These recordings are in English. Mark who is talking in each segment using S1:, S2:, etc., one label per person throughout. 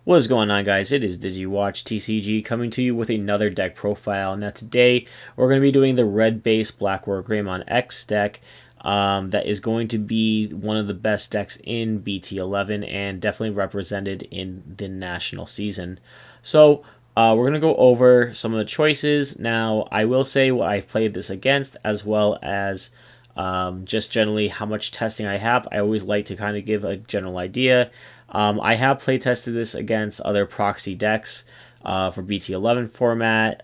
S1: What is going on, guys? It is DigiWatch TCG coming to you with another deck profile. Now today we're going to be doing the red base BlackWarGreymon X deck. That is going to be one of the best decks in BT11 and definitely represented in the national season. So we're going to go over some of the choices. Now I will say what I've played this against, as well as just generally how much testing I have. I always like to kind of give a general idea. I have play tested this against other proxy decks for BT11 format,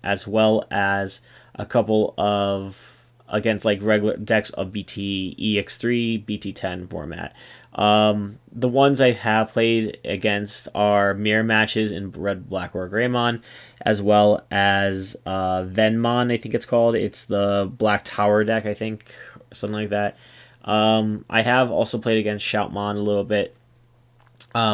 S1: as well as a couple of against like regular decks of BT EX3, BT10 format. The ones I have played against are mirror matches in Red, Black, or Greymon, as well as Venmon, I think it's called. It's the Black Tower deck, I think, something like that. I have also played against Shoutmon a little bit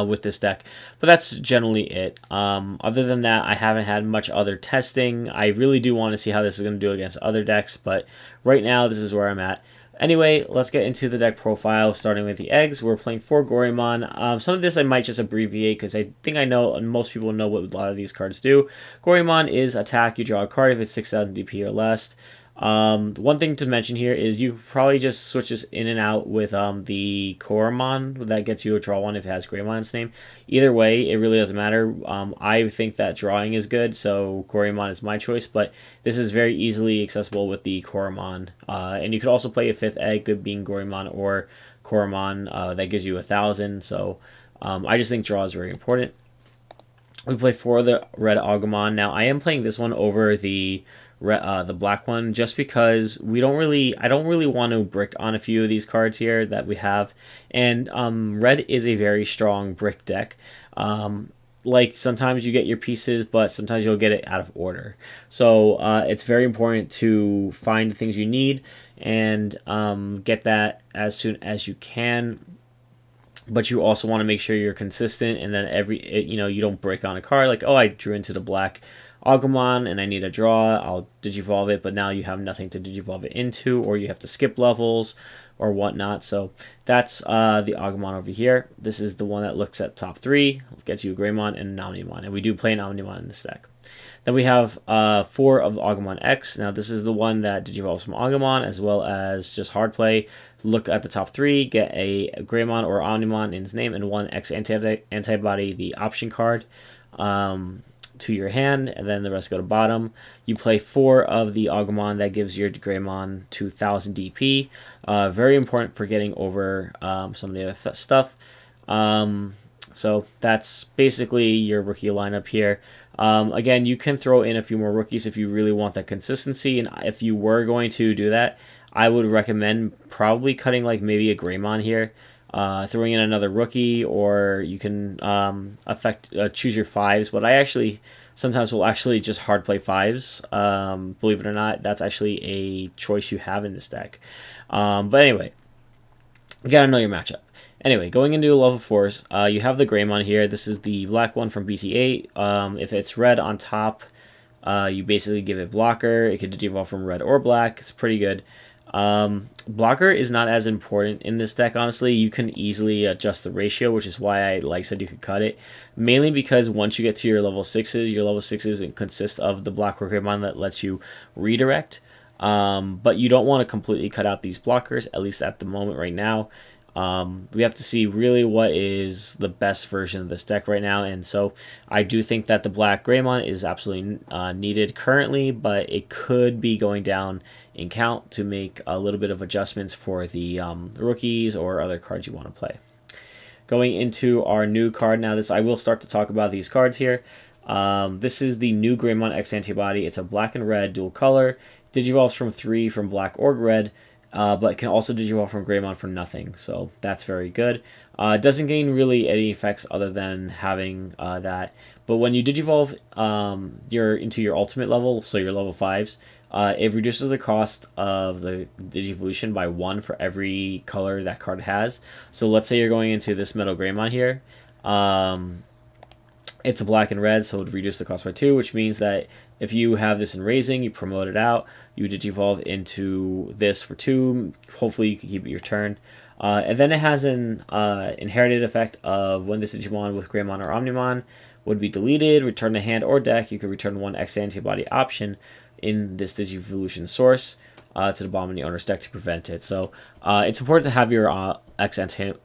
S1: with this deck, but that's generally it. Other than that, I haven't had much other testing. I really do want to see how this is going to do against other decks, but right now this is where I'm at. Anyway, let's get into the deck profile, starting with the eggs. We're playing 4 Goremon. Some of this I might just abbreviate because I think I know, and most people know what a lot of these cards do. Goremon is attack, you draw a card if it's 6,000 DP or less. One thing to mention here is you probably just switch this in and out with the Koromon. That gets you a draw one if it has Greymon in its name. Either way, it really doesn't matter. I think that drawing is good, so Greymon is my choice, but this is very easily accessible with the Koromon. And you could also play a 5th egg, good being Greymon or Koromon. That gives you 1,000, so I just think draw is very important. We play for the red Agumon. Now I am playing this one over the black one just because I don't really want to brick on a few of these cards here that we have, and red is a very strong brick deck. Like sometimes you get your pieces, but sometimes you'll get it out of order. So it's very important to find the things you need and get that as soon as you can. But you also want to make sure you're consistent, and then you don't break on a card like, oh, I drew into the black Agumon and I need a draw. I'll digivolve it, but now you have nothing to digivolve it into, or you have to skip levels or whatnot. So that's the Agumon over here. This is the one that looks at top 3, gets you a Greymon and an Omnimon, and we do play an Omnimon in this deck. Then we have 4 of the Agumon X. Now this is the one that digivolves from Agumon, as well as just hard play. Look at the top 3, get a Greymon or Omnimon in its name, and 1 X antibody, the option card, to your hand, and then the rest go to bottom. You play 4 of the Agumon. That gives your Greymon 2,000 DP. Very important for getting over some of the other stuff. So that's basically your rookie lineup here. Again, you can throw in a few more rookies if you really want that consistency, and if you were going to do that, I would recommend probably cutting like maybe a Greymon here, throwing in another rookie, or you can choose your 5s. But I actually sometimes will actually just hard play 5s. Believe it or not, that's actually a choice you have in this deck. But anyway, you gotta know your matchup. Anyway, going into level 4s, you have the Greymon here. This is the black one from BT8. If it's red on top, you basically give it blocker. It could digivolve from red or black. It's pretty good. Blocker is not as important in this deck, honestly. You can easily adjust the ratio, which is why I said you could cut it. Mainly because once you get to your level 6s consist of the BlackWarGreymon that lets you redirect. But you don't want to completely cut out these blockers, at least at the moment right now. We have to see really what is the best version of this deck right now, and so I do think that the Black Greymon is absolutely needed currently, but it could be going down in count to make a little bit of adjustments for the rookies or other cards you want to play. Going into our new card now, I will start to talk about these cards here. This is the new Greymon X Antibody. It's a black and red dual color. Digivolves from 3 from black or red. But it can also digivolve from Greymon for nothing, so that's very good. It doesn't gain really any effects other than having that. But when you digivolve into your ultimate level, so your level 5s, it reduces the cost of the digivolution by 1 for every color that card has. So let's say you're going into this Metal Greymon here. It's a black and red, so it would reduce the cost by 2, which means that if you have this in Raising, you promote it out, you digivolve into this for 2. Hopefully you can keep it your turn. And then it has an inherited effect of when this Digimon with Greymon or Omnimon would be deleted, return to hand or deck, you could return one X antibody option in this Digivolution source to the bottom of the owner's deck to prevent it. So it's important to have your X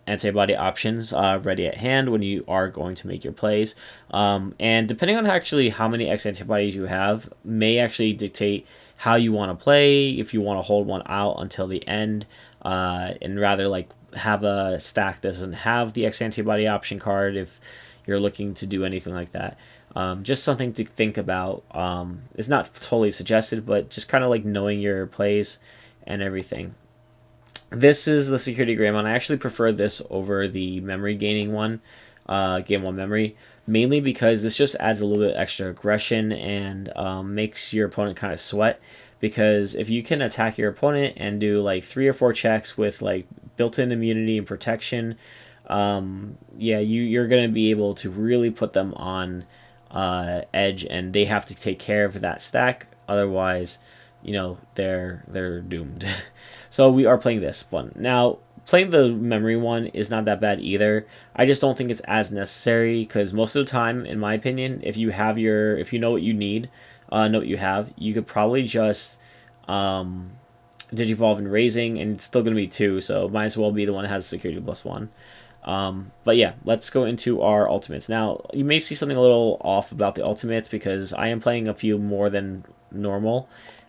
S1: antibody options ready at hand when you are going to make your plays. And depending on actually how many X antibodies you have, may actually dictate how you want to play, if you want to hold one out until the end, and rather like have a stack that doesn't have the X antibody option card if you're looking to do anything like that. Just something to think about. It's not totally suggested, but just kind of like knowing your plays and everything. This is the Security Greymon. I actually prefer this over the memory gaining one, Game 1 memory, mainly because this just adds a little bit extra aggression and makes your opponent kind of sweat. Because if you can attack your opponent and do like 3 or 4 checks with like built-in immunity and protection, yeah, you're going to be able to really put them on edge, and they have to take care of that stack. Otherwise, you know, they're doomed. So we are playing this one. Now, playing the memory one is not that bad either. I just don't think it's as necessary because most of the time, in my opinion, if you know what you need, know what you have, you could probably just Digivolve and Raising, and it's still going to be 2, so might as well be the one that has security +1. But yeah, let's go into our ultimates. Now, you may see something a little off about the ultimates because I am playing a few more than normal.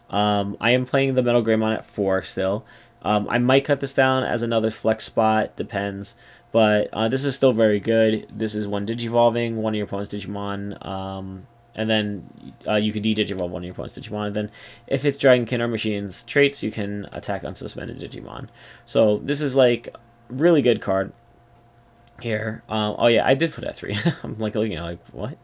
S1: I am playing the Metal Greymon at 4 still. I might cut this down as another flex spot, depends. But this is still very good. This is one Digivolving, one of your opponent's Digimon, and then you can de-Digivolve one of your opponent's Digimon. And then if it's Dragonkin or Machine's traits, you can attack unsuspended Digimon. So this is like really good card here. Oh yeah, I did put it at 3. I'm like, you know, like what?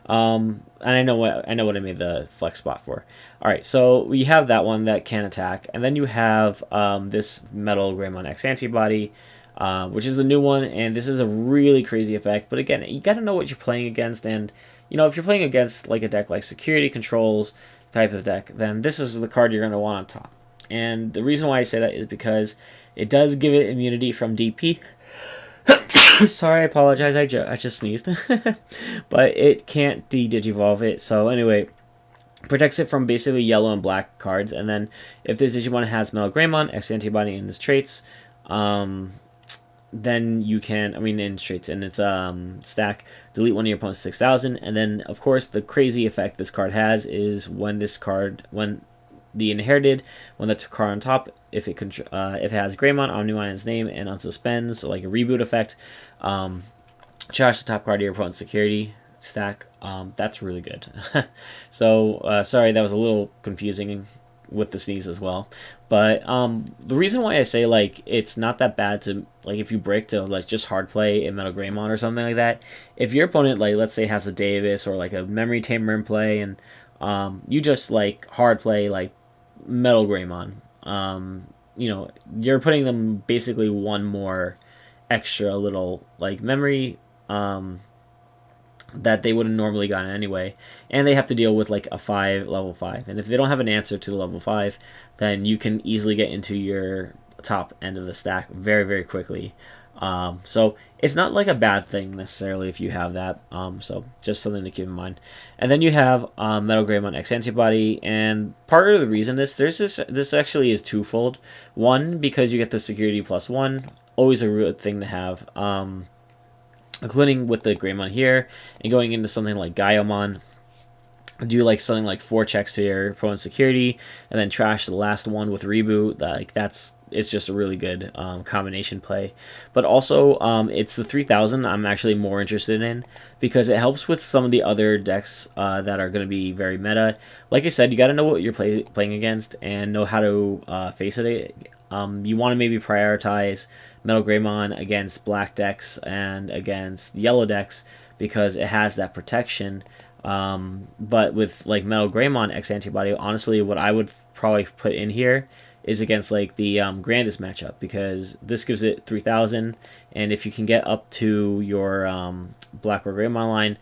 S1: And I know what I made the flex spot for. All right, so we have that one that can attack, and then you have this Metal Greymon X antibody, which is the new one, and this is a really crazy effect. But again, you got to know what you're playing against, and you know, if you're playing against like a deck like Security Controls type of deck, then this is the card you're going to want on top. And the reason why I say that is because it does give it immunity from DP. Sorry, I apologize. I just sneezed. But it can't de-Digivolve it. So anyway, protects it from basically yellow and black cards. And then if this Digimon has Metal Greymon, X antibody in its traits, then you can, in traits in its stack, delete one of your opponent's 6,000. And then, of course, the crazy effect this card has is when the inherited, when that's a card on top, if it has Greymon, Omnimon in its name, and unsuspends, so like a reboot effect, trash the top card of your opponent's security stack. That's really good. So sorry, that was a little confusing with the sneeze as well. But the reason why I say like it's not that bad to like if you break to like just hard play in Metal Greymon or something like that. If your opponent like let's say has a Davis or like a Memory Tamer in play, and you just like hard play like Metal Greymon, you know, you're putting them basically one more extra little like memory that they would have normally gotten anyway, and they have to deal with like a level 5, and if they don't have an answer to the level 5, then you can easily get into your top end of the stack very, very quickly. So it's not like a bad thing necessarily if you have that. So just something to keep in mind. And then you have Metal Greymon X antibody, and part of the reason this actually is twofold. One, because you get the security +1, always a good thing to have. Including with the Greymon here, and going into something like Gaiomon, do like something like 4 checks to your opponent's security, and then trash the last one with reboot. It's just a really good combination play. But also, it's the 3000 I'm actually more interested in because it helps with some of the other decks that are going to be very meta. Like I said, you got to know what you're playing against and know how to face it. You want to maybe prioritize Metal Greymon against black decks and against yellow decks because it has that protection. But with like Metal Greymon X antibody, honestly, what I would probably put in here is against like the Grandest matchup, because this gives it 3000, and if you can get up to your BlackWarGreymon line,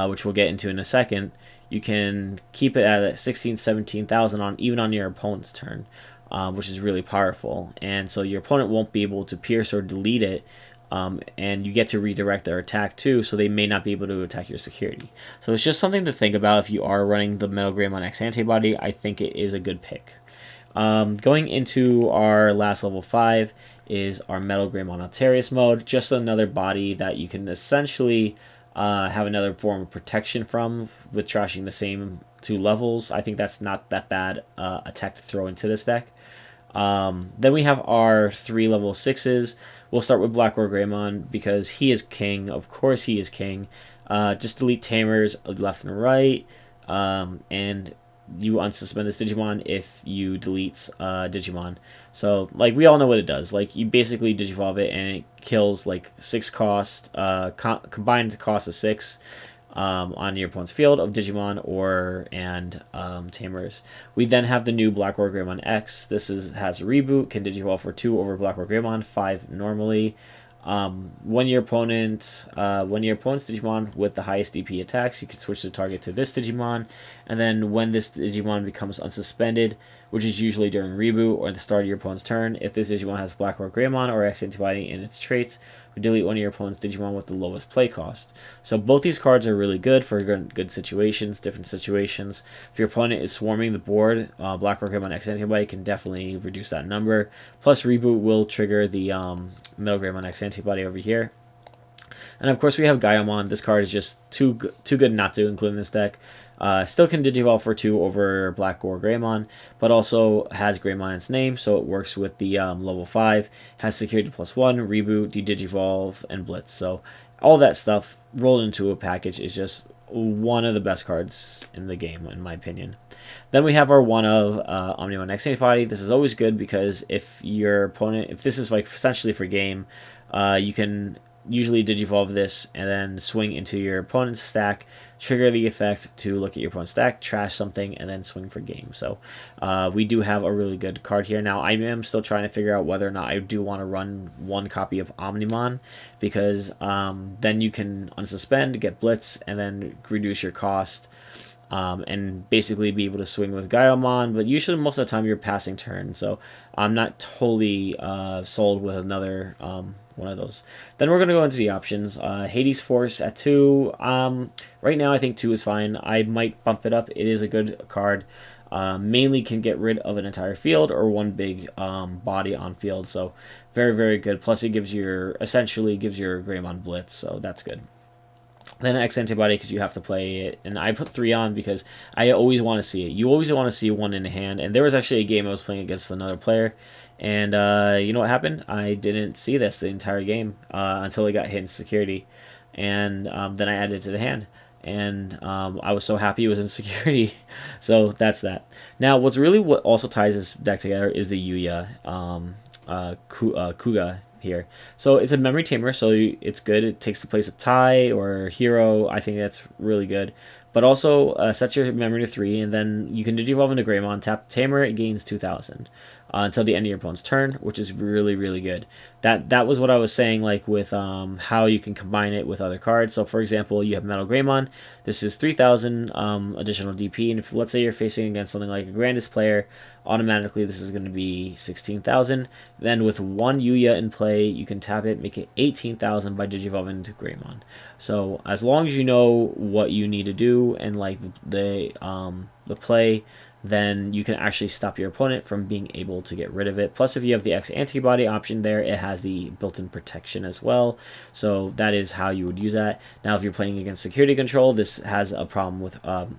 S1: which we'll get into in a second, you can keep it at 16,000-17,000 even on your opponent's turn. which is really powerful. And so your opponent won't be able to pierce or delete it, and you get to redirect their attack too, so they may not be able to attack your security. So it's just something to think about if you are running the BlackWarGreymon X antibody. I think it is a good pick. Going into our last level 5 is our BlackWarGreymon Altarius mode, just another body that you can essentially have another form of protection from with trashing the same 2 levels. I think that's not that bad attack to throw into this deck. Then we have our 3 level 6s. We'll start with BlackWarGreymon because he is king. Of course he is king. Just delete tamers left and right, and you unsuspend this Digimon if you delete Digimon. So, like, we all know what it does. Like, you basically Digivolve it and it kills, like, 6 cost, combined cost of 6 on your opponent's field of Digimon and Tamers. We then have the new BlackWarGreymon X. This has a reboot, can Digivolve for 2 over BlackWarGreymon, 5 normally. When your opponent's Digimon with the highest DP attacks, you can switch the target to this Digimon, and then when this Digimon becomes unsuspended, which is usually during reboot or at the start of your opponent's turn, if this Digimon has BlackWarGreymon or X antibody in its traits, we delete one of your opponent's Digimon with the lowest play cost. So both these cards are really good for good situations, different situations. If your opponent is swarming the board, BlackWarGreymon X antibody can definitely reduce that number. Plus, reboot will trigger the BlackWarGreymon X antibody over here. And of course, we have Gaiamon. This card is just too good not to include in this deck. Still can Digivolve for 2 over BlackWarGreymon, but also has Greymon in its name, so it works with the level 5. Has security +1, reboot, de-Digivolve, and Blitz. So all that stuff rolled into a package is just one of the best cards in the game, in my opinion. Then we have our one of Omnimon X antibody. This is always good because if this is like essentially for game, you can usually Digivolve this and then swing into your opponent's stack, trigger the effect to look at your opponent's stack, trash something, and then swing for game. So we do have a really good card here. Now, I am still trying to figure out whether or not I do want to run 1 copy of Omnimon, because then you can unsuspend, get Blitz, and then reduce your cost, and basically be able to swing with Gaiamon, but usually most of the time you're passing turn, so I'm not totally sold with another one of those. Then we're going to go into the options. Hades Force at 2. Right now I think 2 is fine. I might bump it up. It is a good card. Mainly can get rid of an entire field or one big body on field, so very, very good. Plus it essentially gives your Greymon Blitz, so that's good. Then X antibody because you have to play it, and I put 3 on because I always want to see it. You always want to see 1 in the hand, and there was actually a game I was playing against another player, and you know what happened? I didn't see this the entire game until it got hit in security, and then I added it to the hand, and I was so happy it was in security. So that's that. Now, what also ties this deck together is the Yuya Kuga here. So it's a memory tamer, so it's good. It takes the place of Tai or Hero. I think that's really good. But also sets your memory to 3, and then you can Digivolve into Greymon, tap the tamer, it gains 2,000 until the end of your opponent's turn, which is really, really good. That was what I was saying, like with how you can combine it with other cards. So for example, you have BlackWarGreymon. This is 3,000 additional DP, and if let's say you're facing against something like a Grandest player, automatically this is going to be 16,000. Then with 1 Yuya in play, you can tap it, make it 18,000 by Digivolving into Greymon. So as long as you know what you need to do and like the play, then you can actually stop your opponent from being able to get rid of it. Plus, if you have the X antibody option there, it has the built-in protection as well. So that is how you would use that. Now, if you're playing against security control, this has a problem with a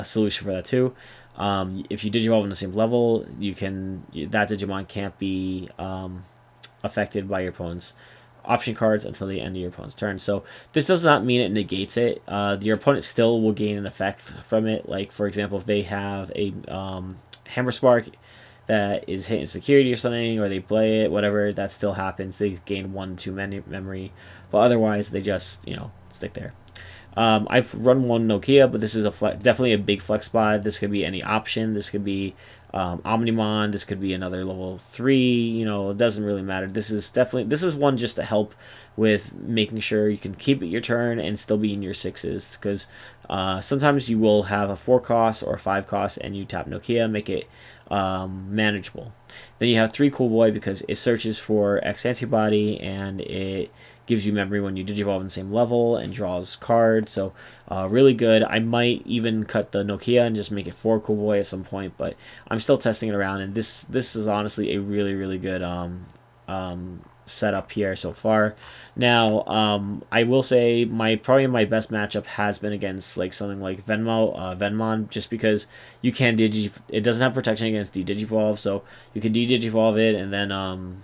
S1: solution for that too. If you Digivolve on the same level, that Digimon can't be affected by your opponent's option cards until the end of your opponent's turn. So this does not mean it negates it. Your opponent still will gain an effect from it. Like, for example, if they have a Hammer Spark that is hitting security or something, or they play it, whatever, that still happens. They gain 1 too many memory, but otherwise they just, stick there. I've run 1 Nokia, but this is definitely a big flex spot. This could be any option. This could be Omnimon. This could be another level 3. You know, it doesn't really matter. This is one just to help with making sure you can keep it your turn and still be in your 6s, because sometimes you will have a 4 cost or a 5 cost and you tap Nokia, make it manageable. Then you have 3 Cool Boy because it searches for X antibody and it gives you memory when you digivolve in the same level and draws cards. So really good. I might even cut the Nokia and just make it 4 Cool Boy at some point, but I'm still testing it around, and this is honestly a really good setup here so far. Now, I will say probably my best matchup has been against like something like Venmon, just because you can it doesn't have protection against de-digivolve, so you can de-digivolve it, and then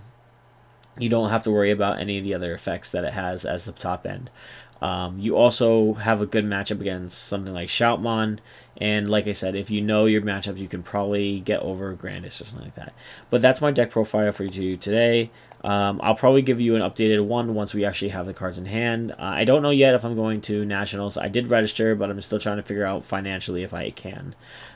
S1: you don't have to worry about any of the other effects that it has as the top end. You also have a good matchup against something like Shoutmon, and like I said, if you know your matchups, you can probably get over Grandis or something like that. But that's my deck profile for you today. I'll probably give you an updated one once we actually have the cards in hand. I don't know yet if I'm going to Nationals. I did register, but I'm still trying to figure out financially if I can.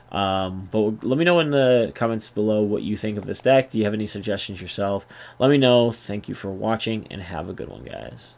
S1: But let me know in the comments below what you think of this deck. Do you have any suggestions yourself? Let me know. Thank you for watching, and have a good one, guys.